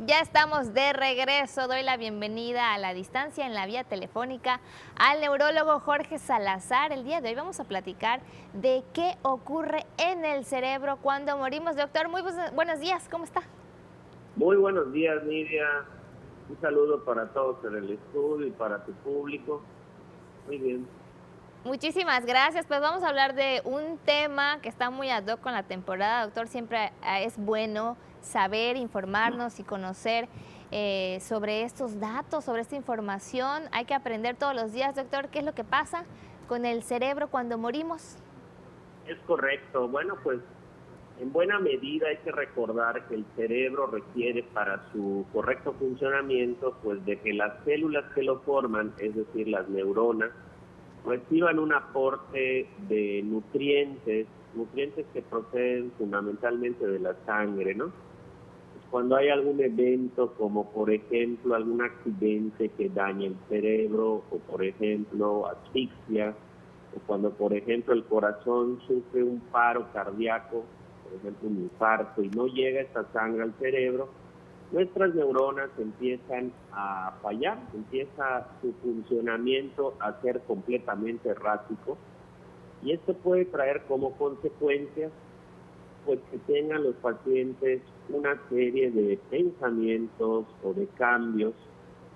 Ya estamos de regreso. Doy la bienvenida a la distancia en la vía telefónica al neurólogo Jorge Salazar. El día de hoy vamos a platicar de qué ocurre en el cerebro cuando morimos. Doctor, muy buenos días, ¿cómo está? Muy buenos días, Nidia. Un saludo para todos en el estudio y para tu público. Muy bien. Muchísimas gracias. Pues vamos a hablar de un tema que está muy ad hoc con la temporada, doctor. Siempre es bueno saber, informarnos y conocer sobre estos datos, sobre esta información. Hay que aprender todos los días, doctor, qué es lo que pasa con el cerebro cuando morimos. Es correcto. Bueno, pues en buena medida hay que recordar que el cerebro requiere para su correcto funcionamiento, pues de que las células que lo forman, es decir, las neuronas, reciban un aporte de nutrientes que proceden fundamentalmente de la sangre, ¿no? Cuando hay algún evento, como por ejemplo algún accidente que dañe el cerebro, o por ejemplo asfixia, o cuando por ejemplo el corazón sufre un paro cardíaco, por ejemplo un infarto, y no llega esta sangre al cerebro, nuestras neuronas empiezan a fallar, empieza su funcionamiento a ser completamente errático, y esto puede traer como consecuencia pues que tengan los pacientes una serie de pensamientos o de cambios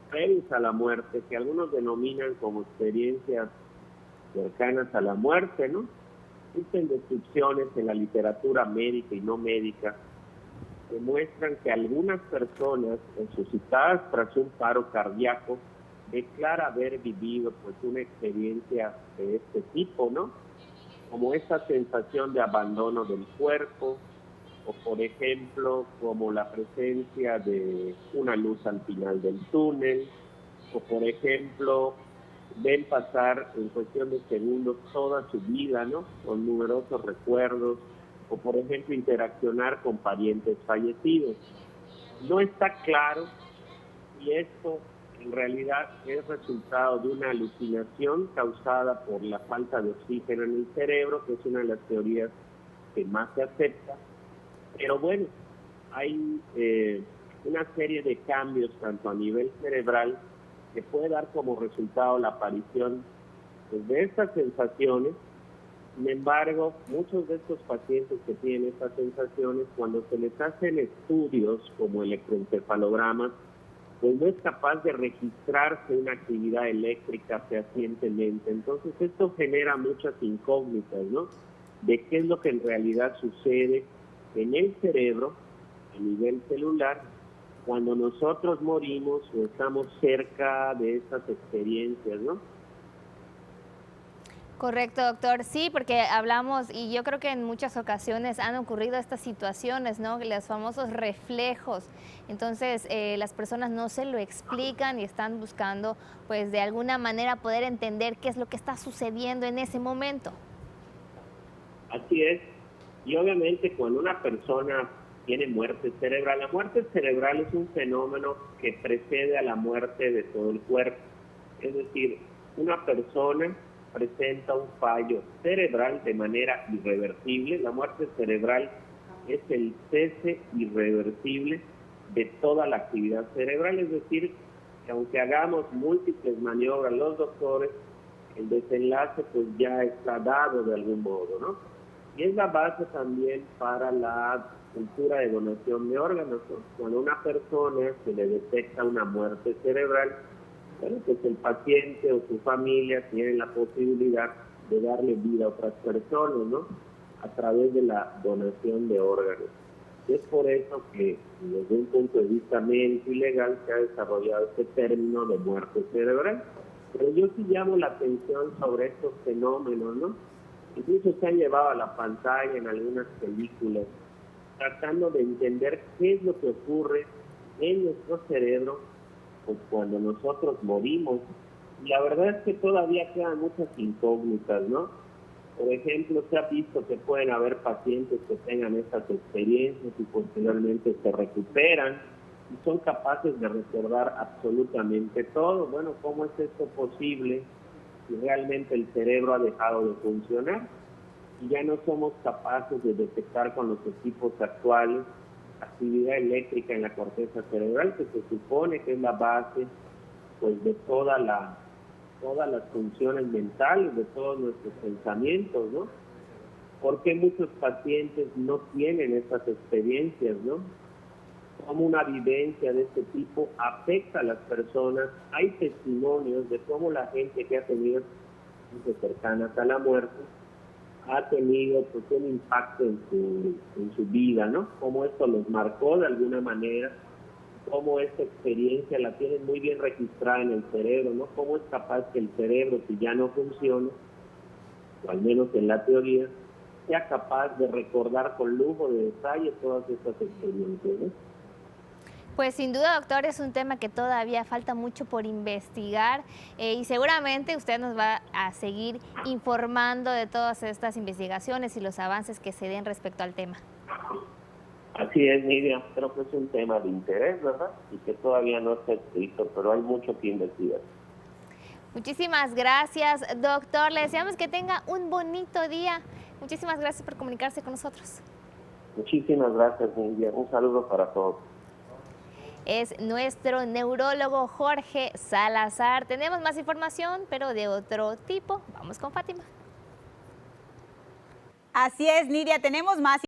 previos a la muerte, que algunos denominan como experiencias cercanas a la muerte, ¿no? Existen descripciones en la literatura médica y no médica que muestran que algunas personas resucitadas tras un paro cardíaco declaran haber vivido pues una experiencia de este tipo, ¿no? Como esa sensación de abandono del cuerpo, o por ejemplo, como la presencia de una luz al final del túnel, o por ejemplo, ven pasar en cuestión de segundos toda su vida, ¿no? Con numerosos recuerdos, o por ejemplo, interaccionar con parientes fallecidos. No está claro si esto en realidad es resultado de una alucinación causada por la falta de oxígeno en el cerebro, que es una de las teorías que más se acepta. Pero bueno, hay una serie de cambios tanto a nivel cerebral que puede dar como resultado la aparición pues, de estas sensaciones. Sin embargo, muchos de estos pacientes que tienen estas sensaciones, cuando se les hacen estudios como electroencefalogramas, pues no es capaz de registrarse una actividad eléctrica fehacientemente. Entonces esto genera muchas incógnitas, ¿no? De qué es lo que en realidad sucede en el cerebro, a nivel celular, cuando nosotros morimos o estamos cerca de estas experiencias, ¿no? Correcto, doctor. Sí, porque hablamos y yo creo que en muchas ocasiones han ocurrido estas situaciones, ¿no? Los famosos reflejos. Entonces, las personas no se lo explican y están buscando, pues, de alguna manera poder entender qué es lo que está sucediendo en ese momento. Así es. Y obviamente cuando una persona tiene muerte cerebral, la muerte cerebral es un fenómeno que precede a la muerte de todo el cuerpo. Es decir, una persona presenta un fallo cerebral de manera irreversible. La muerte cerebral es el cese irreversible de toda la actividad cerebral. Es decir, que aunque hagamos múltiples maniobras los doctores, el desenlace pues ya está dado de algún modo, ¿no? Y es la base también para la cultura de donación de órganos, ¿no? Cuando una persona se le detecta una muerte cerebral, bueno, pues el paciente o su familia tienen la posibilidad de darle vida a otras personas, ¿no? A través de la donación de órganos. Y es por eso que, desde un punto de vista médico y legal, se ha desarrollado este término de muerte cerebral. Pero yo sí llamo la atención sobre estos fenómenos, ¿no? Incluso se han llevado a la pantalla en algunas películas, tratando de entender qué es lo que ocurre en nuestro cerebro pues, cuando nosotros morimos. Y la verdad es que todavía quedan muchas incógnitas, ¿no? Por ejemplo, se ha visto que pueden haber pacientes que tengan estas experiencias y posteriormente se recuperan y son capaces de recordar absolutamente todo. Bueno, ¿cómo es esto posible si realmente el cerebro ha dejado de funcionar y ya no somos capaces de detectar con los equipos actuales actividad eléctrica en la corteza cerebral, que se supone que es la base pues de todas las funciones mentales, de todos nuestros pensamientos, ¿no? ¿Por qué muchos pacientes no tienen estas experiencias, no? Cómo una vivencia de este tipo afecta a las personas. Hay testimonios de cómo la gente que ha tenido experiencias cercanas a la muerte ha tenido pues, un impacto en su vida, ¿no? Cómo esto los marcó de alguna manera, cómo esta experiencia la tienen muy bien registrada en el cerebro, ¿no? Cómo es capaz que el cerebro, si ya no funciona, o al menos en la teoría, sea capaz de recordar con lujo de detalle todas estas experiencias, ¿no? Pues sin duda, doctor, es un tema que todavía falta mucho por investigar y seguramente usted nos va a seguir informando de todas estas investigaciones y los avances que se den respecto al tema. Así es, Nidia. Creo que es un tema de interés, ¿verdad? Y que todavía no está escrito, pero hay mucho que investigar. Muchísimas gracias, doctor. Le deseamos que tenga un bonito día. Muchísimas gracias por comunicarse con nosotros. Muchísimas gracias, Nidia. Un saludo para todos. Es nuestro neurólogo Jorge Salazar. Tenemos más información, pero de otro tipo. Vamos con Fátima. Así es, Nidia, tenemos más